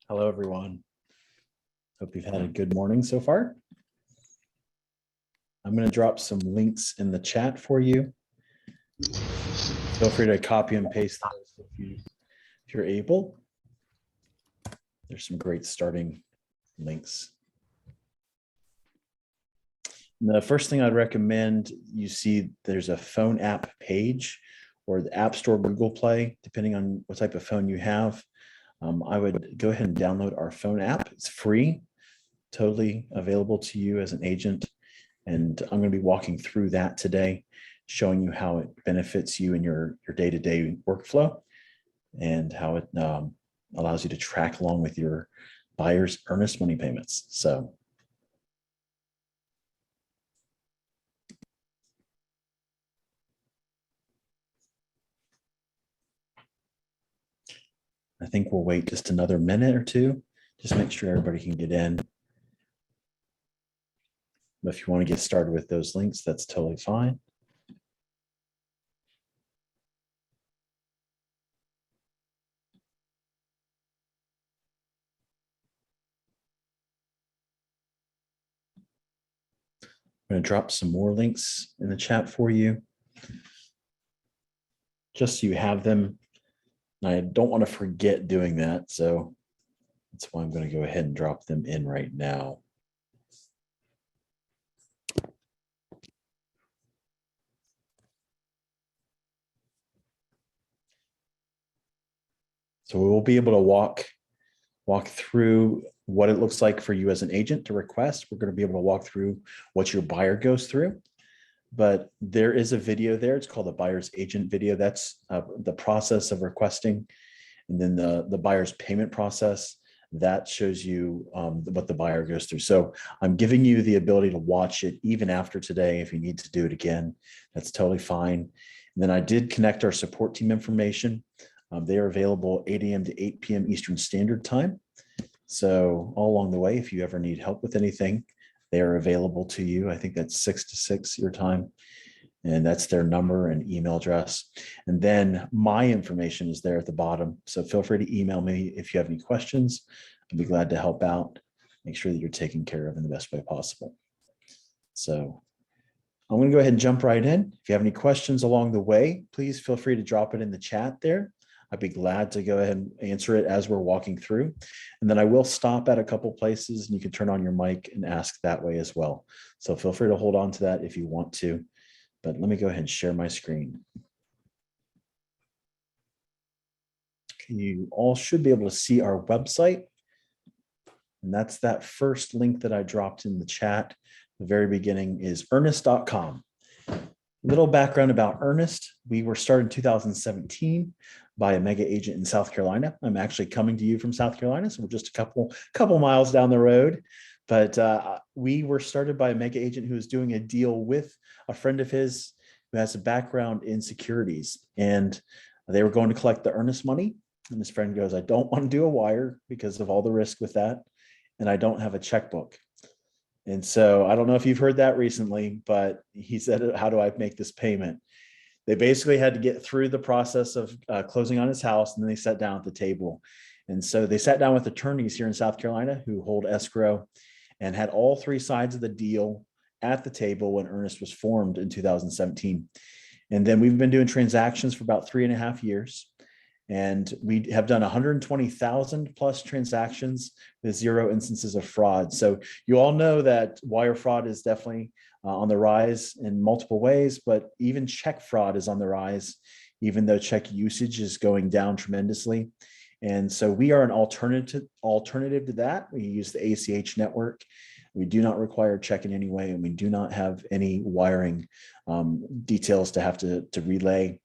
Hello, everyone. Hope you've had a good morning so far. I'm going to drop some links in the chat for you. Feel free to copy and paste those if you're able. There's some great starting links. And the first thing I'd recommend, you see there's a phone app page or the App Store, Google Play, depending on what type of phone you have. I would go ahead and download our phone app. It's free, totally available to you as an agent. And I'm going to be walking through that today, showing you how it benefits you in your day-to-day workflow and how it allows you to track along with your buyer's earnest money payments. So I think we'll wait just another minute or two, just make sure everybody can get in. But if you want to get started with those links, that's totally fine. I'm going to drop some more links in the chat for you, just so you have them. And I don't want to forget doing that, so that's why I'm going to go ahead and drop them in right now. So we will be able to walk through what it looks like for you as an agent to request. We're going to be able to walk through what your buyer goes through. But there is a video there. It's called the buyer's agent video. That's the process of requesting. And then the buyer's payment process, that shows you what the buyer goes through. So I'm giving you the ability to watch it even after today. If you need to do it again, that's totally fine. And then I did connect our support team information. They are available 8 a.m. to 8 p.m. Eastern Standard Time. So all along the way, if you ever need help with anything, they are available to you. I think that's 6 to 6 your time. And that's their number and email address. And then my information is there at the bottom. So feel free to email me if you have any questions. I'd be glad to help out, make sure that you're taken care of in the best way possible. So I'm going to go ahead and jump right in. If you have any questions along the way, please feel free to drop it in the chat there. I'd be glad to go ahead and answer it as we're walking through. And then I will stop at a couple places and you can turn on your mic and ask that way as well. So feel free to hold on to that if you want to. But let me go ahead and share my screen. Okay, you all should be able to see our website. And that's that first link that I dropped in the chat. The very beginning is Earnnest.com. Little background about Earnnest. We were started in 2017 by a mega agent in South Carolina. I'm actually coming to you from South Carolina, so we're just a couple miles down the road. But we were started by a mega agent who was doing a deal with a friend of his who has a background in securities. And they were going to collect the earnest money. And his friend goes, I don't want to do a wire because of all the risk with that. And I don't have a checkbook. And so I don't know if you've heard that recently, but he said, how do I make this payment? They basically had to get through the process of closing on his house, and then they sat down at the table. And so they sat down with attorneys here in South Carolina who hold escrow and had all three sides of the deal at the table when Earnnest was formed in 2017. And then we've been doing transactions for about 3.5 years. And we have done 120,000 plus transactions with 0 instances of fraud. So you all know that wire fraud is definitely on the rise in multiple ways, but even check fraud is on the rise, even though check usage is going down tremendously. And so we are an alternative to that. We use the ACH network. We do not require check in any way, and we do not have any wiring details to have to relay.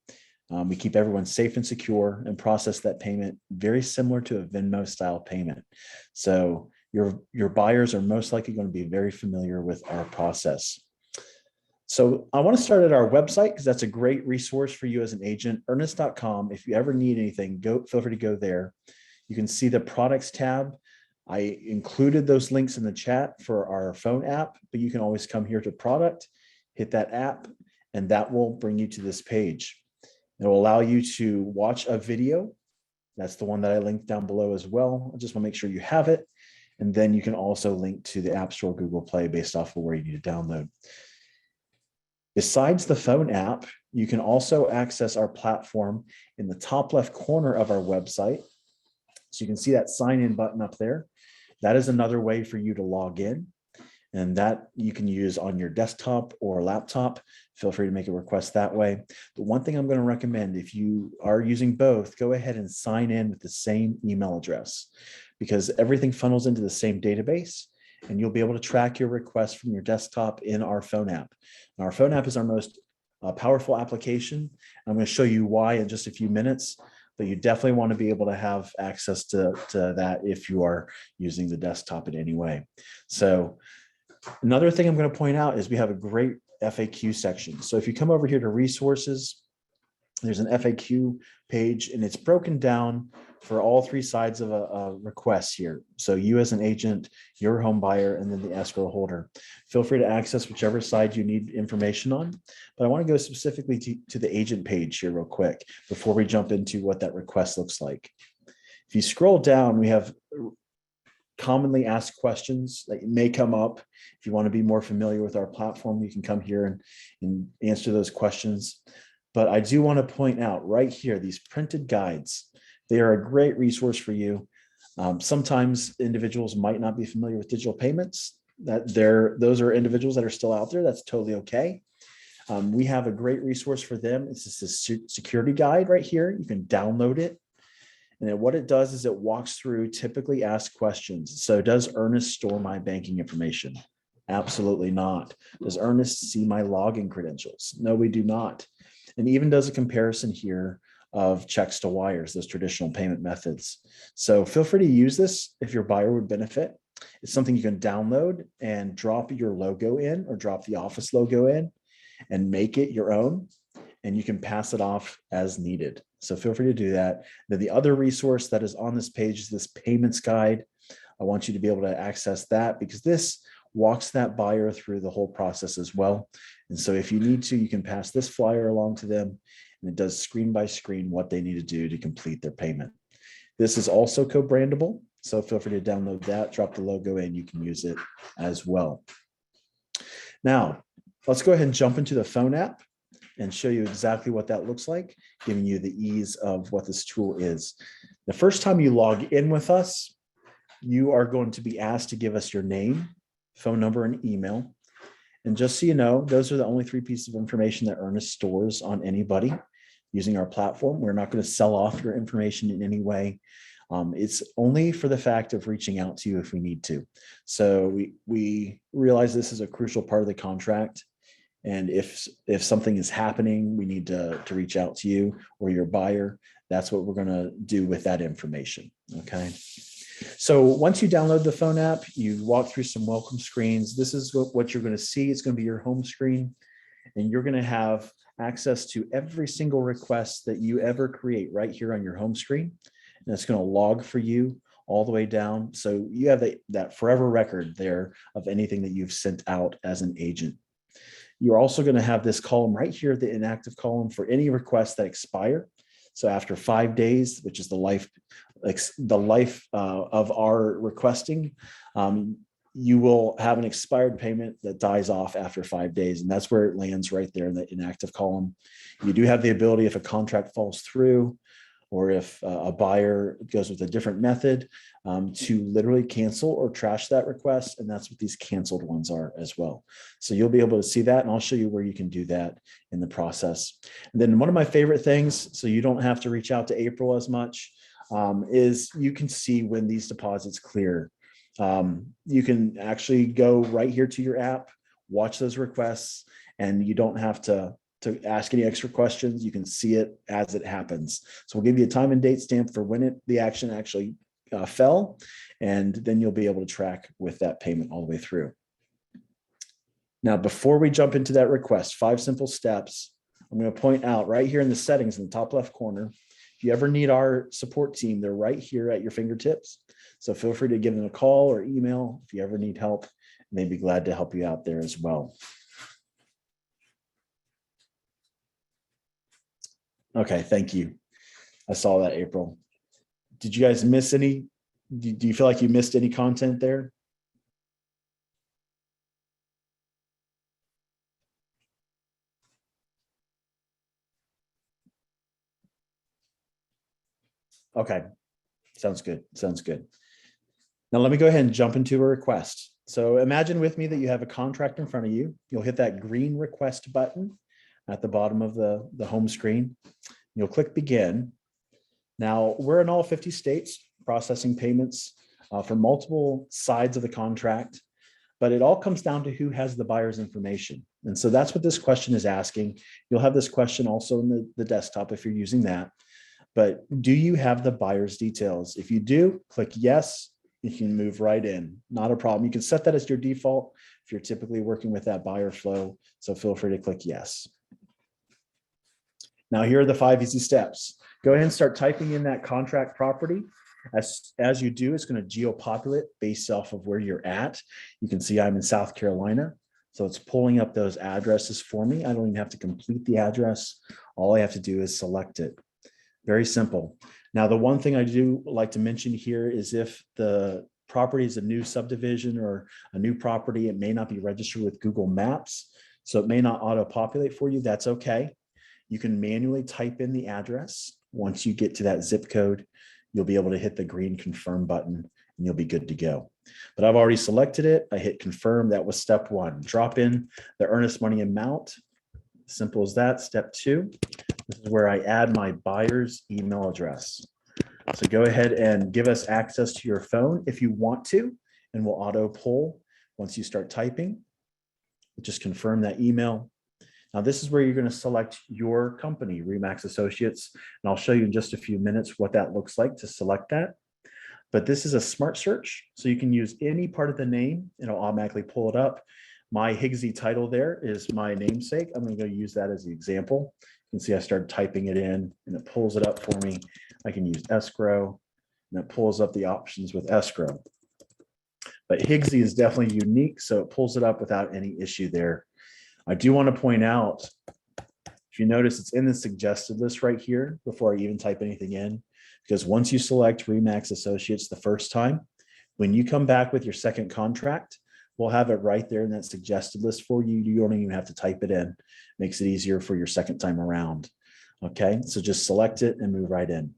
We keep everyone safe and secure and process that payment very similar to a Venmo style payment. So your buyers are most likely going to be very familiar with our process. So I want to start at our website because that's a great resource for you as an agent, Earnnest.com. If you ever need anything, feel free to go there. You can see the products tab. I included those links in the chat for our phone app, but you can always come here to product, hit that app, and that will bring you to this page. It will allow you to watch a video That's the one that I linked down below as well. I just want to make sure you have it. And then you can also link to the App Store, Google Play, based off of where you need to download. Besides the phone app, you can also access our platform in the top left corner of our website. So you can see that sign in button up there. That is another way for you to log in, and that you can use on your desktop or laptop. Feel free to make a request that way. But one thing I'm going to recommend, if you are using both, go ahead and sign in with the same email address, because everything funnels into the same database, and you'll be able to track your requests from your desktop in our phone app. And our phone app is our most powerful application. I'm going to show you why in just a few minutes, but you definitely want to be able to have access to that if you are using the desktop in any way. So another thing I'm going to point out is we have a great FAQ section. So if you come over here to resources, there's an FAQ page, and it's broken down for all three sides of a request here. So you as an agent, your home buyer, and then the escrow holder. Feel free to access whichever side you need information on. But I want to go specifically to the agent page here real quick before we jump into what that request looks like. If you scroll down, we have commonly asked questions that may come up. If you want to be more familiar with our platform, you can come here and answer those questions. But I do want to point out right here, these printed guides, they are a great resource for you. Sometimes individuals might not be familiar with digital payments. Those are individuals that are still out there. That's totally okay. We have a great resource for them. It's just a security guide right here. You can download it. And then what it does is it walks through typically asked questions. So does Earnnest store my banking information? Absolutely not. Does Earnnest see my login credentials? No, we do not. And even does a comparison here of checks to wires, those traditional payment methods. So feel free to use this if your buyer would benefit. It's something you can download and drop your logo in, or drop the office logo in and make it your own. And you can pass it off as needed. So feel free to do that. Then the other resource that is on this page is this payments guide. I want you to be able to access that, because this walks that buyer through the whole process as well. And so if you need to, you can pass this flyer along to them, and it does screen by screen what they need to do to complete their payment. This is also co-brandable, so feel free to download that, drop the logo in, you can use it as well. Now, let's go ahead and jump into the phone app and show you exactly what that looks like, giving you the ease of what this tool is. The first time you log in with us, you are going to be asked to give us your name, phone number, and email. And just so you know, those are the only three pieces of information that Earnnest stores on anybody using our platform. We're not going to sell off your information in any way. It's only for the fact of reaching out to you if we need to. So we realize this is a crucial part of the contract. And if something is happening, we need to reach out to you or your buyer. That's what we're going to do with that information. Okay. So once you download the phone app, you walk through some welcome screens. This is what you're going to see. It's going to be your home screen, and you're going to have access to every single request that you ever create right here on your home screen. And it's going to log for you all the way down. So you have that forever record there of anything that you've sent out as an agent. You're also going to have this column right here, the inactive column, for any requests that expire. So after 5 days, which is the life of our requesting, you will have an expired payment that dies off after 5 days. And that's where it lands, right there in the inactive column. You do have the ability, if a contract falls through, or if a buyer goes with a different method, to literally cancel or trash that request. And that's what these canceled ones are as well. So you'll be able to see that, and I'll show you where you can do that in the process. And then one of my favorite things, so you don't have to reach out to April as much, is you can see when these deposits clear. You can actually go right here to your app, watch those requests, and you don't have to ask any extra questions. You can see it as it happens. So we'll give you a time and date stamp for when the action actually fell, and then you'll be able to track with that payment all the way through. Now, before we jump into that request, 5 simple steps, I'm going to point out right here in the settings in the top left corner. If you ever need our support team, they're right here at your fingertips. So feel free to give them a call or email if you ever need help, and they'd be glad to help you out there as well. Okay, thank you. I saw that, April. Did you guys miss any? Do you feel like you missed any content there? Okay, sounds good. Sounds good. Now let me go ahead and jump into a request. So imagine with me that you have a contract in front of you. You'll hit that green request button at the bottom of the home screen. You'll click begin. Now we're in all 50 states processing payments for multiple sides of the contract, but it all comes down to who has the buyer's information. And so that's what this question is asking. You'll have this question also in the desktop if you're using that. But do you have the buyer's details? If you do, click yes. You can move right in. Not a problem. You can set that as your default if you're typically working with that buyer flow. So feel free to click yes. Now here are the 5 easy steps. Go ahead and start typing in that contract property. As you do, it's going to geo-populate based off of where you're at. You can see I'm in South Carolina. So it's pulling up those addresses for me. I don't even have to complete the address. All I have to do is select it. Very simple. Now, the one thing I do like to mention here is if the property is a new subdivision or a new property, it may not be registered with Google Maps. So it may not auto-populate for you. That's okay. You can manually type in the address. Once you get to that zip code, you'll be able to hit the green confirm button and you'll be good to go. But I've already selected it. I hit confirm. That was step 1. Drop in the earnest money amount. Simple as that. Step 2. This is where I add my buyer's email address. So go ahead and give us access to your phone if you want to, and we'll auto pull once you start typing. Just confirm that email. Now this is where you're going to select your company, Remax Associates, and I'll show you in just a few minutes what that looks like to select that. But this is a smart search, so you can use any part of the name. It'll automatically pull it up. My Higgsy title there is my namesake. I'm going to go use that as the example. You can see I started typing it in and it pulls it up for me. I can use escrow and it pulls up the options with escrow. But Higgsy is definitely unique, so it pulls it up without any issue there. I do want to point out, if you notice, it's in the suggested list right here before I even type anything in, because once you select Remax Associates the first time, when you come back with your second contract, we'll have it right there in that suggested list for you. You don't even have to type it in. Makes it easier for your second time around. Okay, so just select it and move right in.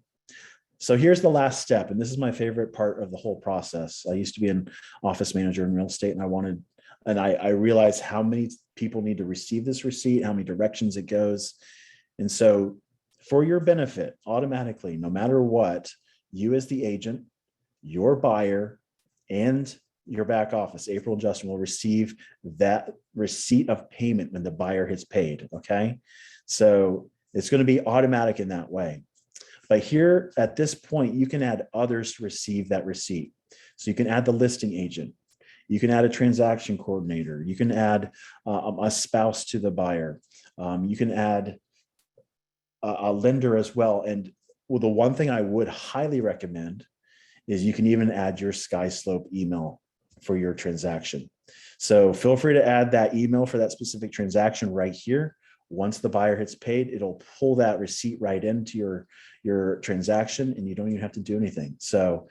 So here's the last step, and this is my favorite part of the whole process. I used to be an office manager in real estate, and I realized how many people need to receive this receipt, how many directions it goes. And so for your benefit, automatically, no matter what, you as the agent, your buyer, and your back office, April and Justin, will receive that receipt of payment when the buyer has paid, okay? So it's going to be automatic in that way. But here at this point, you can add others to receive that receipt. So you can add the listing agent. You can add a transaction coordinator. You can add a spouse to the buyer. You can add a lender as well. And well, the one thing I would highly recommend is you can even add your SkySlope email for your transaction. So feel free to add that email for that specific transaction right here. Once the buyer hits paid, it'll pull that receipt right into your transaction and you don't even have to do anything. So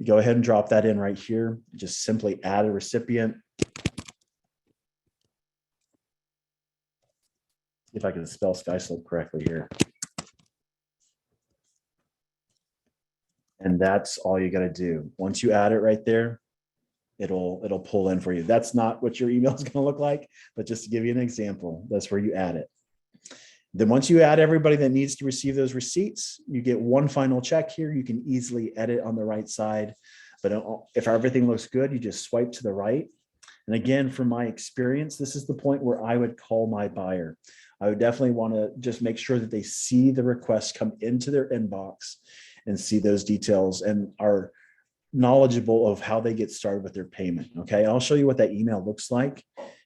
go ahead and drop that in right here. Just simply add a recipient. See if I can spell SkySlope correctly here. And that's all you got to do. Once you add it right there, it'll pull in for you. That's not what your email is going to look like, but just to give you an example, that's where you add it. Then once you add everybody that needs to receive those receipts, you get one final check here. You can easily edit on the right side, but if everything looks good, you just swipe to the right. And again, from my experience, this is the point where I would call my buyer. I would definitely want to just make sure that they see the request come into their inbox and see those details and are knowledgeable of how they get started with their payment. Okay, I'll show you what that email looks like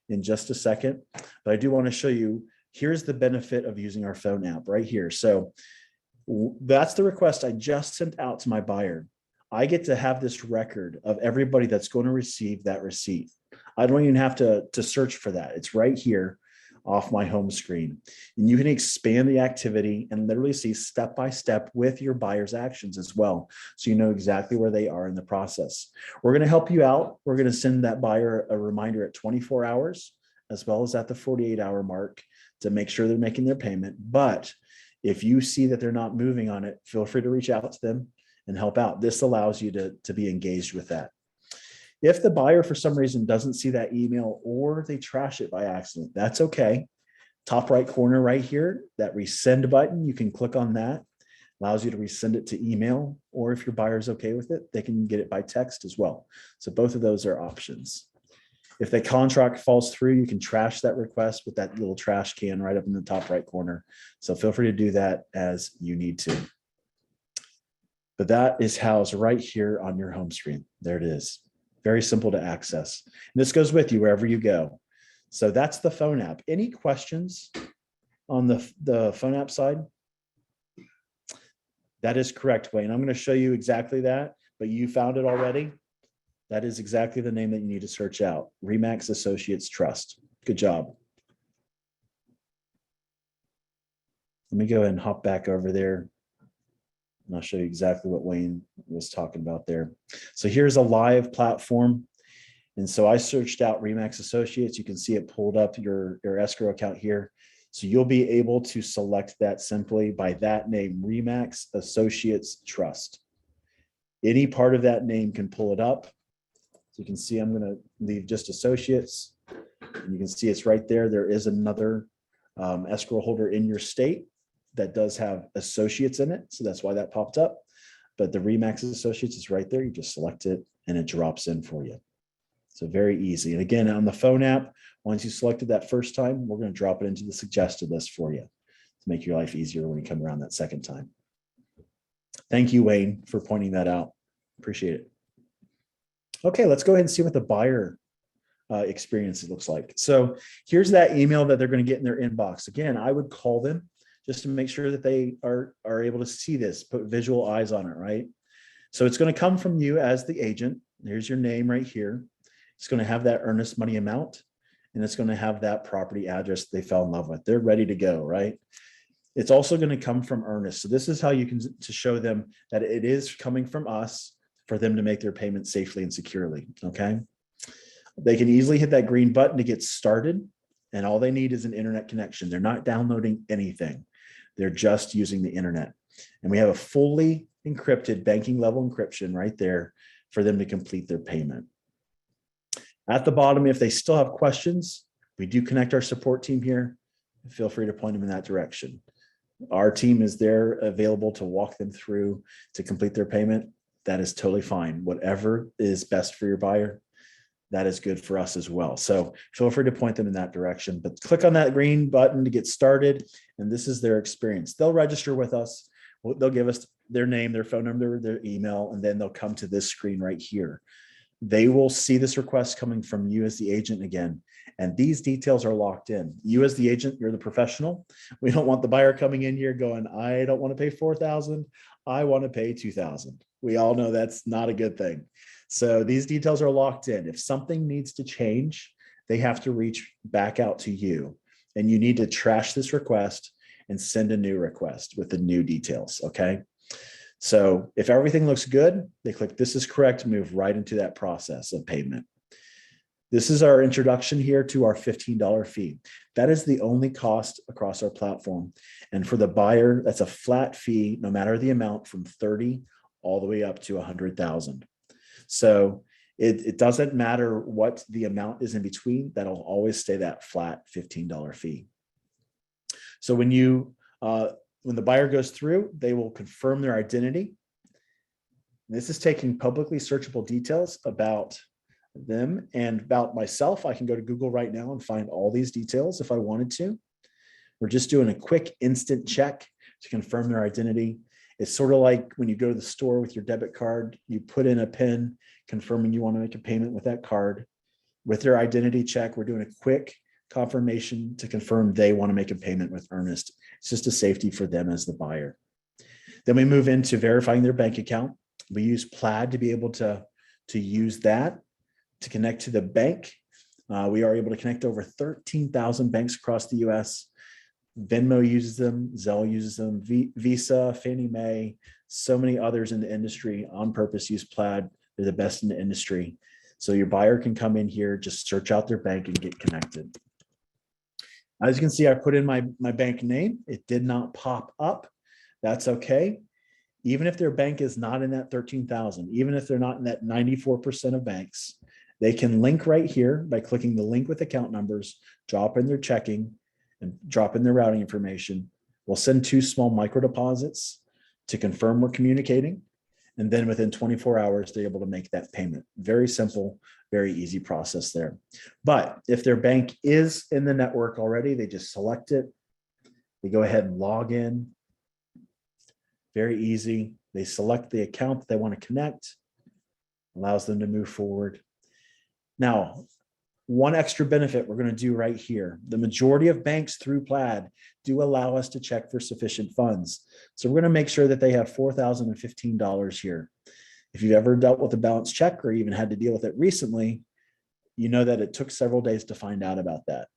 in just a second, but I do want to show you, here's the benefit of using our phone app right here. So that's the request I just sent out to my buyer. I get to have this record of everybody that's going to receive that receipt. I don't even have to search for that. It's right here. off my home screen. And you can expand the activity and literally see step by step with your buyer's actions as well. So you know exactly where they are in the process. We're going to help you out. We're going to send that buyer a reminder at 24 hours, as well as at the 48-hour mark to make sure they're making their payment. But if you see that they're not moving on it, feel free to reach out to them and help out. This allows you to be engaged with that. If the buyer for some reason doesn't see that email or they trash it by accident, that's okay. Top right corner right here, that resend button, you can click on that. Allows you to resend it to email, or if your buyer's okay with it, they can get it by text as well. So both of those are options. If the contract falls through, you can trash that request with that little trash can right up in the top right corner. So feel free to do that as you need to. But that is housed right here on your home screen. There it is. Very simple to access. And this goes with you wherever you go. So that's the phone app. Any questions on the phone app side? That is correct, Wayne. I'm going to show you exactly that, but you found it already. That is exactly the name that you need to search out. RE/MAX Associates Trust. Good job. Let me go ahead and hop back over there. And I'll show you exactly what Wayne was talking about there. So here's a live platform. And so I searched out RE/MAX Associates. You can see it pulled up your escrow account here. So you'll be able to select that simply by that name, RE/MAX Associates Trust. Any part of that name can pull it up. So you can see I'm going to leave just Associates. And you can see it's right there. There is another escrow holder in your state that does have Associates in it. So that's why that popped up. But the RE/MAX Associates is right there. You just select it and it drops in for you. So very easy. And again, on the phone app, once you selected that first time, we're going to drop it into the suggested list for you to make your life easier when you come around that second time. Thank you, Wayne, for pointing that out. Appreciate it. Okay, let's go ahead and see what the buyer experience looks like. So here's that email that they're going to get in their inbox. Again, I would call them just to make sure that they are able to see this, put visual eyes on it, right? So it's going to come from you as the agent. There's your name right here. It's going to have that earnest money amount, and it's going to have that property address they fell in love with. They're ready to go, right? It's also going to come from Earnnest. So this is how you can to show them that it is coming from us for them to make their payment safely and securely, okay? They can easily hit that green button to get started, and all they need is an internet connection. They're not downloading anything. They're just using the internet. And we have a fully encrypted banking level encryption right there for them to complete their payment. At the bottom, if they still have questions, we do connect our support team here. Feel free to point them in that direction. Our team is there available to walk them through to complete their payment. That is totally fine. Whatever is best for your buyer, that is good for us as well. So feel free to point them in that direction, but click on that green button to get started. And this is their experience. They'll register with us. They'll give us their name, their phone number, their email, and then they'll come to this screen right here. They will see this request coming from you as the agent again. And these details are locked in. You as the agent, you're the professional. We don't want the buyer coming in here going, I don't want to pay $4,000. I want to pay $2,000. We all know that's not a good thing. So these details are locked in. If something needs to change, they have to reach back out to you, and you need to trash this request and send a new request with the new details. Okay. So if everything looks good, they click this is correct, move right into that process of payment. This is our introduction here to our $15 fee. That is the only cost across our platform. And for the buyer, that's a flat fee, no matter the amount, from 30 all the way up to 100,000. So it doesn't matter what the amount is in between, that'll always stay that flat $15 fee. So when the buyer goes through, they will confirm their identity. This is taking publicly searchable details about them and about myself. I can go to Google right now and find all these details if I wanted to. We're just doing a quick instant check to confirm their identity. It's sort of like when you go to the store with your debit card, you put in a PIN confirming you want to make a payment with that card. With their identity check, we're doing a quick confirmation to confirm they want to make a payment with Earnnest. It's just a safety for them as the buyer. Then we move into verifying their bank account. We use Plaid to be able to use that to connect to the bank. We are able to connect over 13,000 banks across the US. Venmo uses them, Zelle uses them, Visa, Fannie Mae, so many others in the industry on purpose use Plaid. They're the best in the industry. So your buyer can come in here, just search out their bank and get connected. As you can see, I put in my bank name. It did not pop up. That's okay. Even if their bank is not in that 13,000, even if they're not in that 94% of banks, they can link right here by clicking the link with account numbers, drop in their checking, and drop in their routing information. We'll send 2 small micro deposits to confirm we're communicating. And then within 24 hours, they're able to make that payment. Very simple, very easy process there. But if their bank is in the network already, they just select it. They go ahead and log in. Very easy. They select the account that they want to connect, allows them to move forward. Now, one extra benefit we're going to do right here. The majority of banks through Plaid do allow us to check for sufficient funds. So we're going to make sure that they have $4,015 here. If you've ever dealt with a balance check or even had to deal with it recently, you know that it took several days to find out about that.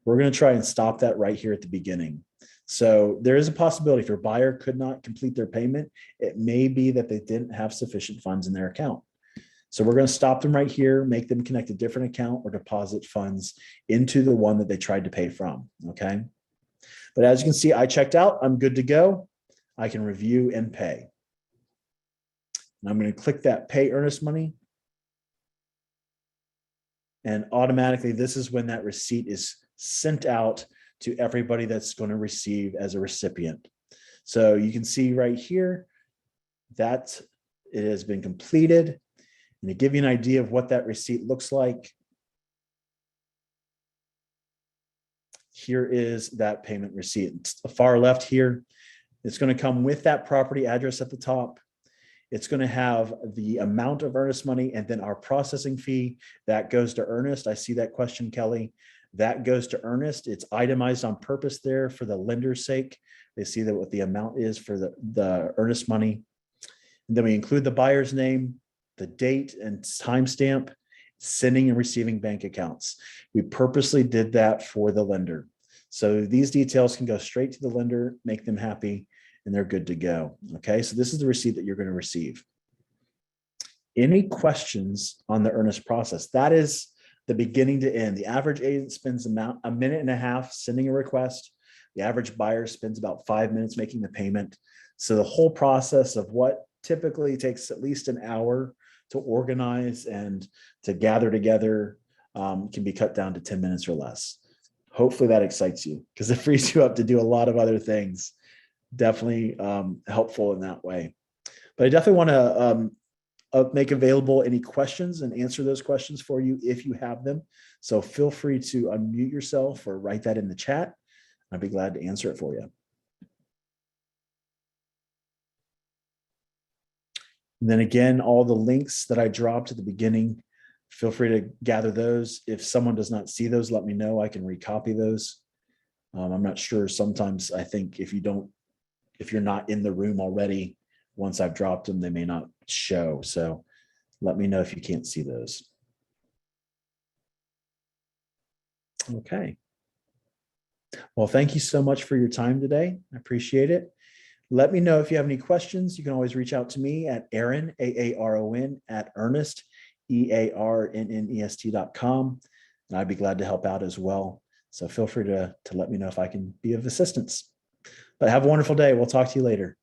We're going to try and stop that right here at the beginning. So there is a possibility if your buyer could not complete their payment, it may be that they didn't have sufficient funds in their account. So we're going to stop them right here, make them connect a different account or deposit funds into the one that they tried to pay from, okay? But as you can see, I checked out, I'm good to go. I can review and pay. And I'm going to click that pay earnest money. And automatically, this is when that receipt is sent out to everybody that's going to receive as a recipient. So you can see right here that it has been completed. And to give you an idea of what that receipt looks like, here is that payment receipt. It's the far left here. It's going to come with that property address at the top. It's going to have the amount of earnest money and then our processing fee that goes to Earnnest. I see that question, Kelly. That goes to Earnnest. It's itemized on purpose there for the lender's sake. They see that what the amount is for the earnest money. And then we include the buyer's name, the date and timestamp, sending and receiving bank accounts. We purposely did that for the lender. So these details can go straight to the lender, make them happy, and they're good to go. Okay, so this is the receipt that you're going to receive. Any questions on the Earnnest process? That is the beginning to end. The average agent spends a minute and a half sending a request. The average buyer spends about 5 minutes making the payment. So the whole process of what typically takes at least an hour to organize and to gather together can be cut down to 10 minutes or less. Hopefully that excites you because it frees you up to do a lot of other things. Definitely helpful in that way. But I definitely want to make available any questions and answer those questions for you if you have them. So feel free to unmute yourself or write that in the chat. I'd be glad to answer it for you. And then again, all the links that I dropped at the beginning, feel free to gather those. If someone does not see those, let me know. I can recopy those. I'm not sure. Sometimes I think if you're not in the room already, once I've dropped them, they may not show. So let me know if you can't see those. Okay. Well, thank you so much for your time today. I appreciate it. Let me know if you have any questions. You can always reach out to me at Aaron, AARON, at Earnnest, EARNNEST.com. And I'd be glad to help out as well. So feel free to let me know if I can be of assistance. But have a wonderful day. We'll talk to you later.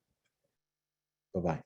Bye-bye.